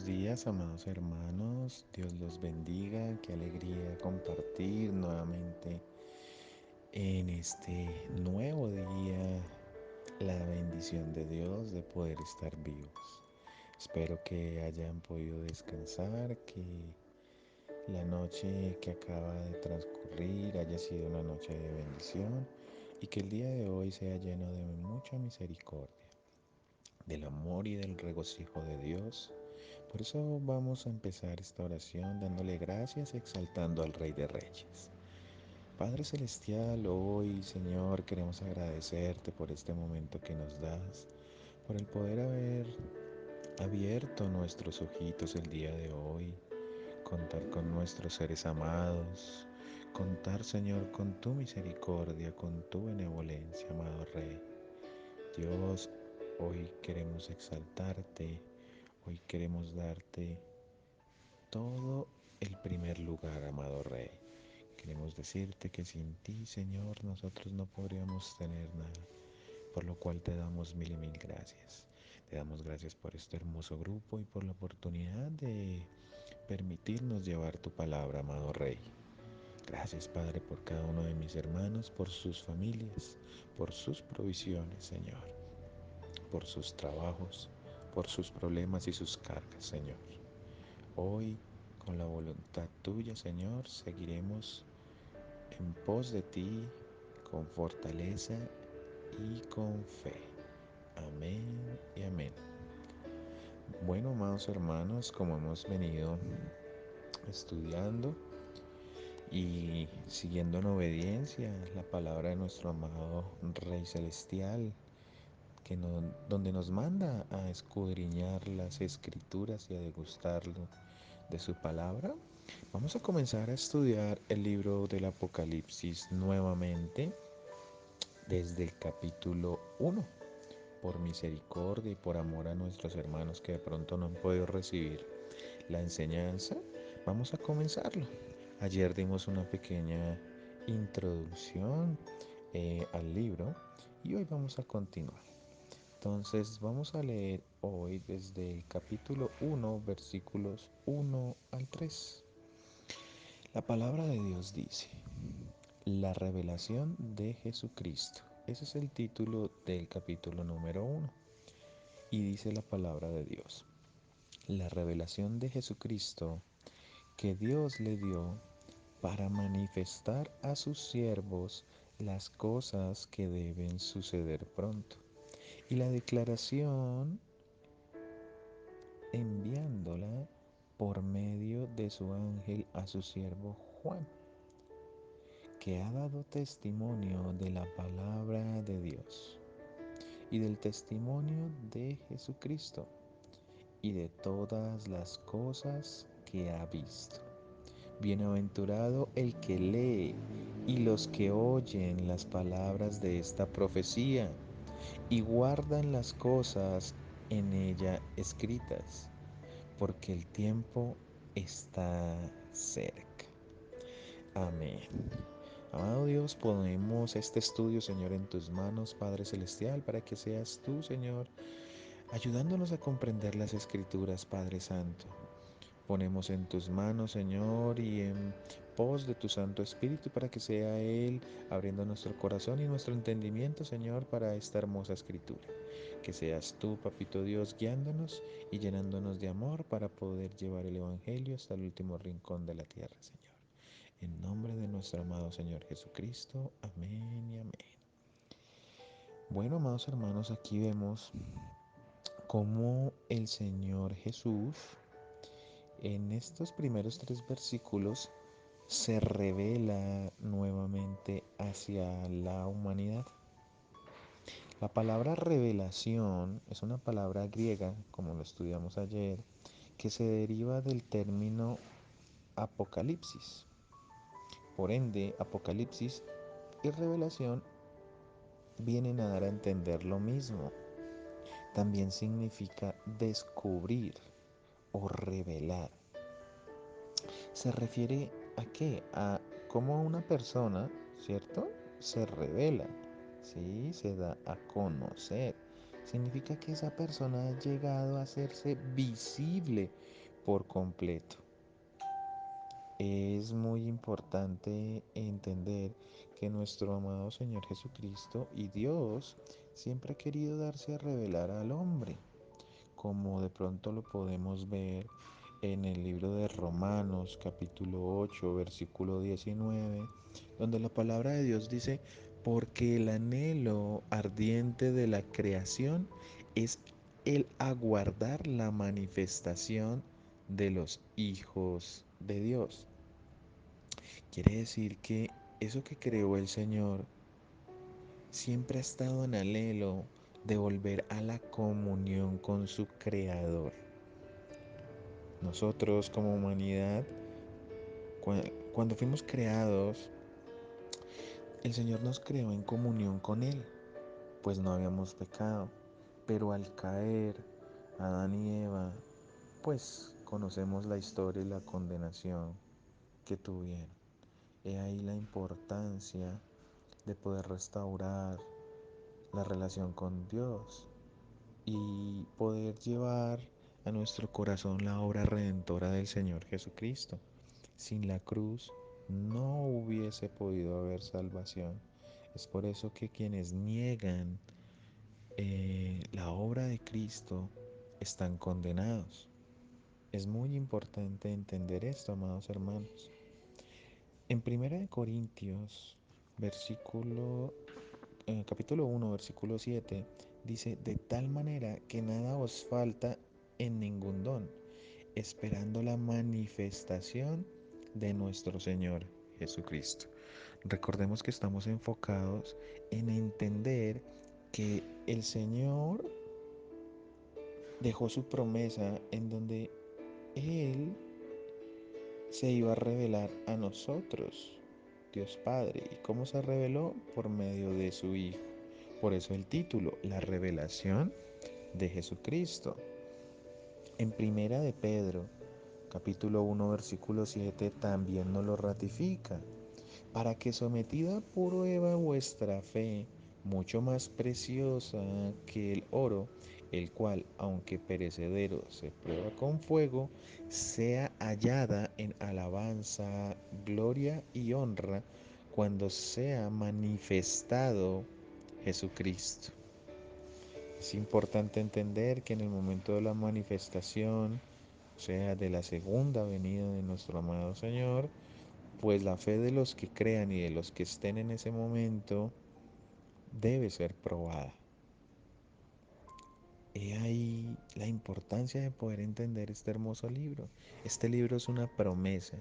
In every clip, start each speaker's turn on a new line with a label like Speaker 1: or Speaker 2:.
Speaker 1: días, amados hermanos. Dios los bendiga. Qué alegría compartir nuevamente en este nuevo día la bendición de Dios de poder estar vivos. Espero que hayan podido descansar, que la noche que acaba de transcurrir haya sido una noche de bendición y que el día de hoy sea lleno de mucha misericordia, del amor y del regocijo de Dios. Por eso vamos a empezar esta oración dándole gracias y exaltando al Rey de Reyes. Padre Celestial, hoy Señor queremos agradecerte por este momento que nos das, por el poder haber abierto nuestros ojitos el día de hoy, contar con nuestros seres amados, contar Señor con tu misericordia, con tu benevolencia, amado Rey. Dios, hoy queremos exaltarte, hoy queremos darte todo el primer lugar, amado Rey. Queremos decirte que sin ti, Señor, nosotros no podríamos tener nada, por lo cual te damos mil y mil gracias. Te damos gracias por este hermoso grupo y por la oportunidad de permitirnos llevar tu palabra, amado Rey. Gracias, Padre, por cada uno de mis hermanos, por sus familias, por sus provisiones, Señor, por sus trabajos, por sus problemas y sus cargas, Señor. Hoy, con la voluntad tuya, Señor, seguiremos en pos de ti con fortaleza y con fe. Amén y amén. Bueno, amados hermanos, como hemos venido estudiando y siguiendo en obediencia la palabra de nuestro amado Rey Celestial, donde nos manda a escudriñar las escrituras y a degustarlo de su palabra, vamos a comenzar a estudiar el libro del Apocalipsis nuevamente desde el capítulo 1. Por misericordia y por amor a nuestros hermanos que de pronto no han podido recibir la enseñanza, vamos a comenzarlo. Ayer dimos una pequeña introducción al libro y hoy vamos a continuar. Entonces vamos a leer hoy desde el capítulo 1, versículos 1 al 3. La palabra de Dios dice: la revelación de Jesucristo. Ese es el título del capítulo número 1. Y dice la palabra de Dios: la revelación de Jesucristo que Dios le dio para manifestar a sus siervos las cosas que deben suceder pronto. Y la declaración enviándola por medio de su ángel a su siervo Juan, que ha dado testimonio de la palabra de Dios y del testimonio de Jesucristo y de todas las cosas que ha visto. Bienaventurado el que lee y los que oyen las palabras de esta profecía y guardan las cosas en ella escritas, porque el tiempo está cerca. Amén. Amado Dios, ponemos este estudio, Señor, en tus manos, Padre Celestial, para que seas tú, Señor, ayudándonos a comprender las Escrituras, Padre Santo. Ponemos en tus manos, Señor, y en pos de tu Santo Espíritu para que sea Él abriendo nuestro corazón y nuestro entendimiento, Señor, para esta hermosa escritura. Que seas tú, Papito Dios, guiándonos y llenándonos de amor para poder llevar el Evangelio hasta el último rincón de la tierra, Señor. En nombre de nuestro amado Señor Jesucristo. Amén y amén. Bueno, amados hermanos, aquí vemos cómo el Señor Jesús en estos primeros 3 versículos se revela nuevamente hacia la humanidad. La palabra revelación es una palabra griega, como lo estudiamos ayer, que se deriva del término apocalipsis. Por ende, apocalipsis y revelación vienen a dar a entender lo mismo. También significa descubrir o revelar. Se refiere a qué? A cómo una persona, ¿cierto? Se revela, ¿sí? Se da a conocer. Significa que esa persona ha llegado a hacerse visible por completo. Es muy importante entender que nuestro amado Señor Jesucristo y Dios siempre ha querido darse a revelar al hombre, como de pronto lo podemos ver en el libro de Romanos capítulo 8 versículo 19, donde la palabra de Dios dice, porque el anhelo ardiente de la creación es el aguardar la manifestación de los hijos de Dios. Quiere decir que eso que creó el Señor siempre ha estado en anhelo de volver a la comunión con su Creador. Nosotros como humanidad, cuando fuimos creados, el Señor nos creó en comunión con Él, pues no habíamos pecado. Pero al caer Adán y Eva, pues conocemos la historia y la condenación que tuvieron. He ahí la importancia de poder restaurar la relación con Dios y poder llevar a nuestro corazón la obra redentora del Señor Jesucristo. Sin la cruz no hubiese podido haber salvación. Es por eso que quienes niegan la obra de Cristo están condenados. Es muy importante entender esto, amados hermanos. En 1 Corintios, capítulo 1, versículo 7, dice, de tal manera que nada os falta en ningún don, esperando la manifestación de nuestro Señor Jesucristo. Recordemos que estamos enfocados en entender que el Señor dejó su promesa en donde Él se iba a revelar a nosotros, Dios Padre. ¿Y cómo se reveló? Por medio de su Hijo. Por eso el título, la revelación de Jesucristo. En Primera de Pedro, capítulo 1, versículo 7, también nos lo ratifica. Para que sometida a prueba vuestra fe, mucho más preciosa que el oro, el cual, aunque perecedero, se prueba con fuego, sea hallada en alabanza, gloria y honra cuando sea manifestado Jesucristo. Es importante entender que en el momento de la manifestación, o sea, de la segunda venida de nuestro amado Señor, pues la fe de los que crean y de los que estén en ese momento debe ser probada. He ahí la importancia de poder entender este hermoso libro. Este libro es una promesa,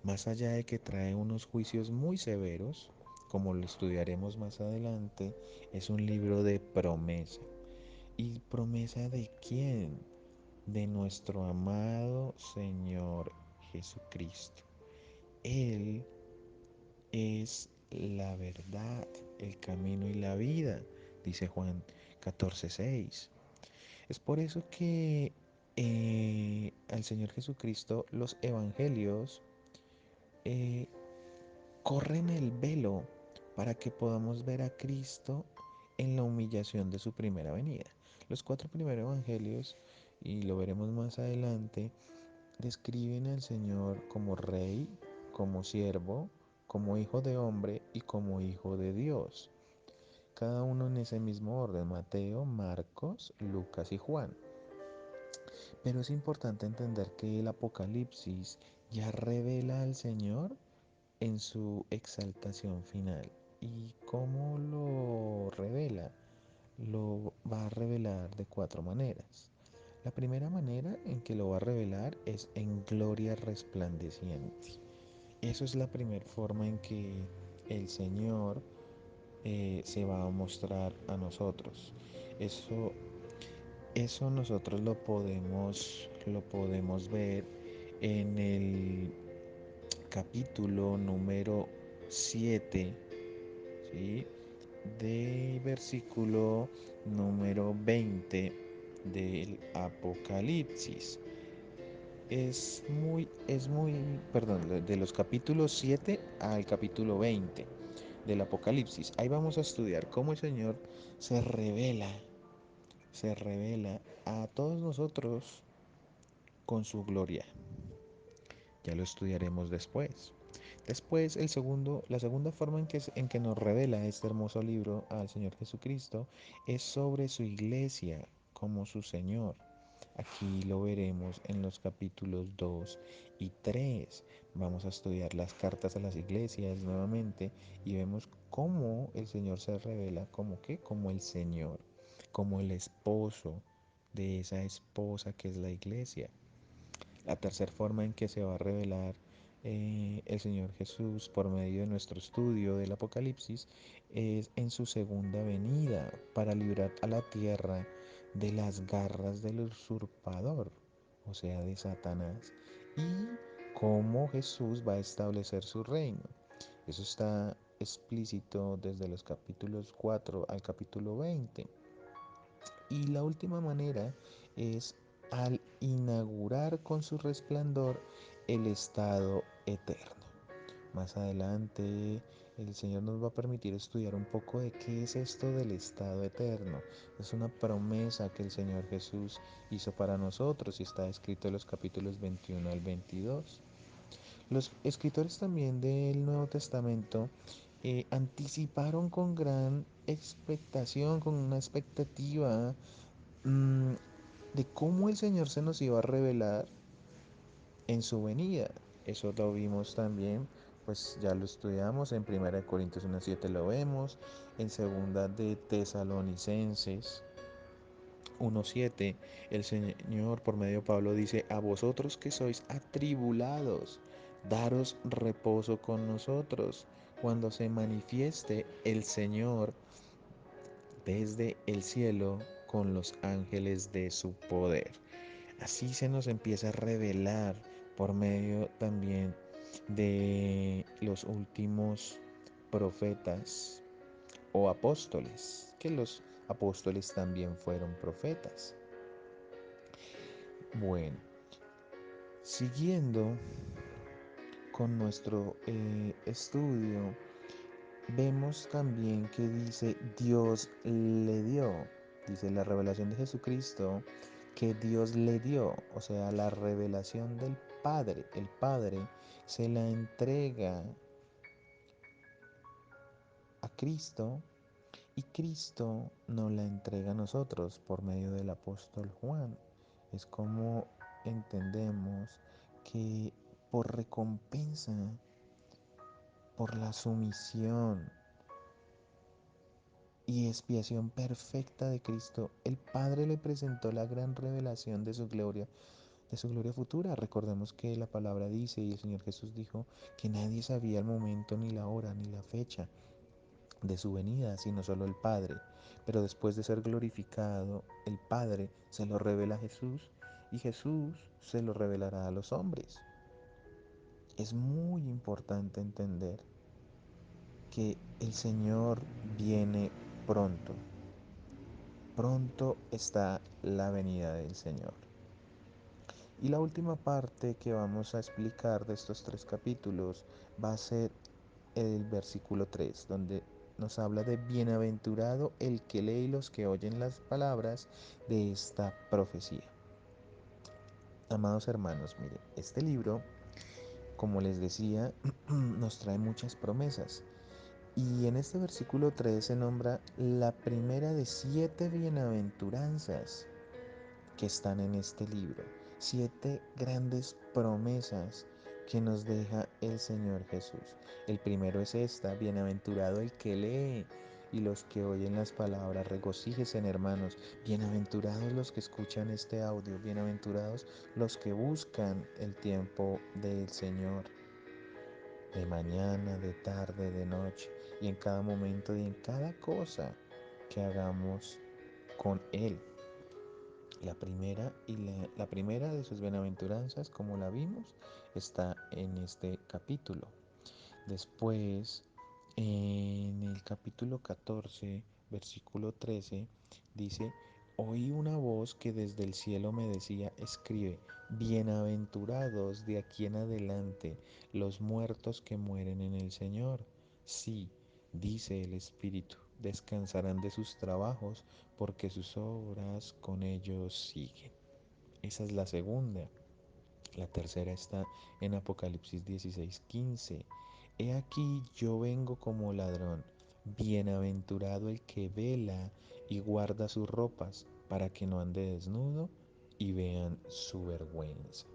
Speaker 1: más allá de que trae unos juicios muy severos, como lo estudiaremos más adelante, es un libro de promesa. ¿Y promesa de quién? De nuestro amado Señor Jesucristo. Él es la verdad, el camino y la vida, dice Juan 14:6. Es por eso que al Señor Jesucristo los evangelios eh, corren el velo para que podamos ver a Cristo en la humillación de su primera venida. Los cuatro primeros evangelios, y lo veremos más adelante, describen al Señor como rey, como siervo, como hijo de hombre y como hijo de Dios. Cada uno en ese mismo orden, Mateo, Marcos, Lucas y Juan. Pero es importante entender que el Apocalipsis ya revela al Señor en su exaltación final. ¿Y cómo lo revela? Lo va a revelar de cuatro maneras. La primera manera en que lo va a revelar es en gloria resplandeciente. Eso es la primera forma en que el Señor se va a mostrar a nosotros. Eso, eso nosotros lo podemos ver en el capítulo número 7, ¿sí? De versículo número 20 del Apocalipsis. Perdón, de los capítulos 7 al capítulo 20 del Apocalipsis. Ahí vamos a estudiar cómo el Señor se revela a todos nosotros con su gloria. Ya lo estudiaremos después. Después, la segunda forma en que nos revela este hermoso libro al Señor Jesucristo es sobre su iglesia como su Señor. Aquí lo veremos en los capítulos 2 y 3. Vamos a estudiar las cartas a las iglesias nuevamente y vemos cómo el Señor se revela como que, como el Señor, como el esposo de esa esposa que es la iglesia. La tercera forma en que se va a revelar el Señor Jesús por medio de nuestro estudio del Apocalipsis es en su segunda venida para librar a la tierra de las garras del usurpador, o sea, de Satanás, y cómo Jesús va a establecer su reino. Eso está explícito desde los capítulos 4 al capítulo 20. Y la última manera es al inaugurar con su resplandor el estado eterno. Más adelante el Señor nos va a permitir estudiar un poco de qué es esto del estado eterno. Es una promesa que el Señor Jesús hizo para nosotros y está escrito en los capítulos 21 al 22. Los escritores también del Nuevo Testamento anticiparon con gran expectación, con una expectativa mm, de cómo el Señor se nos iba a revelar en su venida. Eso lo vimos también, pues ya lo estudiamos, en 1 Corintios 1:7 lo vemos, en segunda de Tesalonicenses 1:7 el Señor por medio de Pablo dice, a vosotros que sois atribulados, daros reposo con nosotros, cuando se manifieste el Señor desde el cielo con los ángeles de su poder. Así se nos empieza a revelar por medio también de los últimos profetas o apóstoles, que los apóstoles también fueron profetas. Bueno, siguiendo con nuestro estudio, vemos también que dice Dios le dio, dice la revelación de Jesucristo que Dios le dio, o sea, la revelación del Padre. El Padre se la entrega a Cristo y Cristo nos la entrega a nosotros por medio del apóstol Juan. Es como entendemos que por recompensa, por la sumisión y expiación perfecta de Cristo, el Padre le presentó la gran revelación de su gloria futura. Recordemos que la palabra dice y el Señor Jesús dijo que nadie sabía el momento, ni la hora, ni la fecha de su venida, sino solo el Padre. Pero después de ser glorificado, el Padre se lo revela a Jesús y Jesús se lo revelará a los hombres. Es muy importante entender que el Señor viene pronto. Pronto está la venida del Señor. Y la última parte que vamos a explicar de estos tres capítulos va a ser el versículo 3, donde nos habla de bienaventurado el que lee y los que oyen las palabras de esta profecía. Amados hermanos, miren, este libro, como les decía, nos trae muchas promesas. Y en este versículo 3 se nombra la primera de 7 bienaventuranzas que están en este libro. 7 grandes promesas que nos deja el Señor Jesús. El primero es esta, bienaventurado el que lee y los que oyen las palabras, regocíjense hermanos, bienaventurados los que escuchan este audio, bienaventurados los que buscan el tiempo del Señor, de mañana, de tarde, de noche, y en cada momento y en cada cosa que hagamos con Él. La primera de sus bienaventuranzas, como la vimos, está en este capítulo. Después, en el capítulo 14, versículo 13, dice, oí una voz que desde el cielo me decía, escribe, bienaventurados de aquí en adelante los muertos que mueren en el Señor. Sí, dice el Espíritu, descansarán de sus trabajos porque sus obras con ellos siguen. Esa es la segunda. La tercera está en Apocalipsis 16:15. He aquí yo vengo como ladrón. Bienaventurado el que vela y guarda sus ropas, para que no ande desnudo y vean su vergüenza.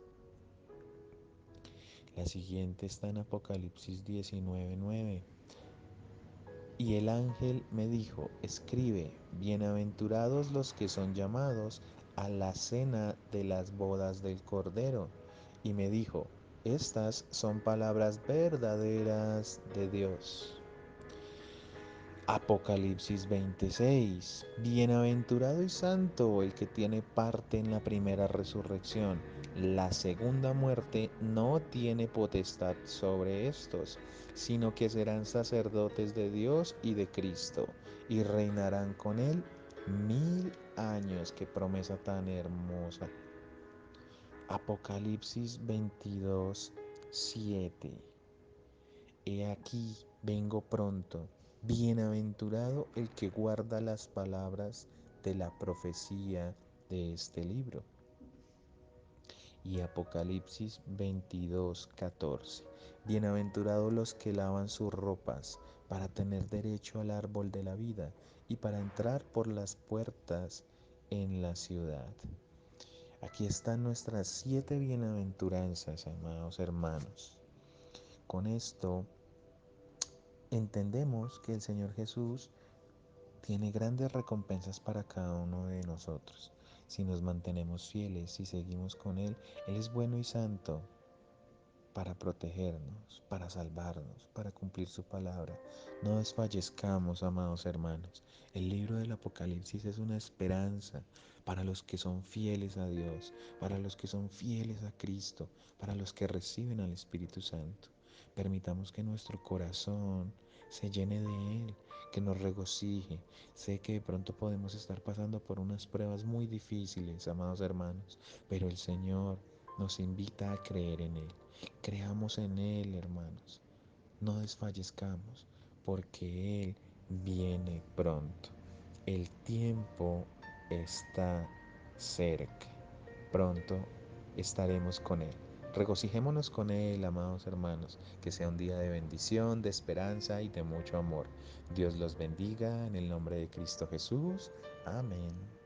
Speaker 1: La siguiente está en Apocalipsis 19:9. Y el ángel me dijo, escribe, bienaventurados los que son llamados a la cena de las bodas del Cordero. Y me dijo, estas son palabras verdaderas de Dios. Apocalipsis 26. Bienaventurado y santo el que tiene parte en la primera resurrección. La segunda muerte no tiene potestad sobre estos, sino que serán sacerdotes de Dios y de Cristo, y reinarán con él 1000 años. Qué promesa tan hermosa. Apocalipsis 22:7. He aquí, vengo pronto. Bienaventurado el que guarda las palabras de la profecía de este libro. Y Apocalipsis 22:14. Bienaventurados los que lavan sus ropas para tener derecho al árbol de la vida y para entrar por las puertas en la ciudad. Aquí están nuestras 7 bienaventuranzas, amados hermanos. Con esto entendemos que el Señor Jesús tiene grandes recompensas para cada uno de nosotros. Si nos mantenemos fieles, si seguimos con Él, Él es bueno y santo para protegernos, para salvarnos, para cumplir su palabra. No desfallezcamos, amados hermanos. El libro del Apocalipsis es una esperanza para los que son fieles a Dios, para los que son fieles a Cristo, para los que reciben al Espíritu Santo. Permitamos que nuestro corazón se llene de Él, que nos regocije. Sé que de pronto podemos estar pasando por unas pruebas muy difíciles, amados hermanos, pero el Señor nos invita a creer en Él. Creamos en Él, hermanos. No desfallezcamos, porque Él viene pronto. El tiempo está cerca. Pronto estaremos con Él. Regocijémonos con Él, amados hermanos, que sea un día de bendición, de esperanza y de mucho amor. Dios los bendiga en el nombre de Cristo Jesús. Amén.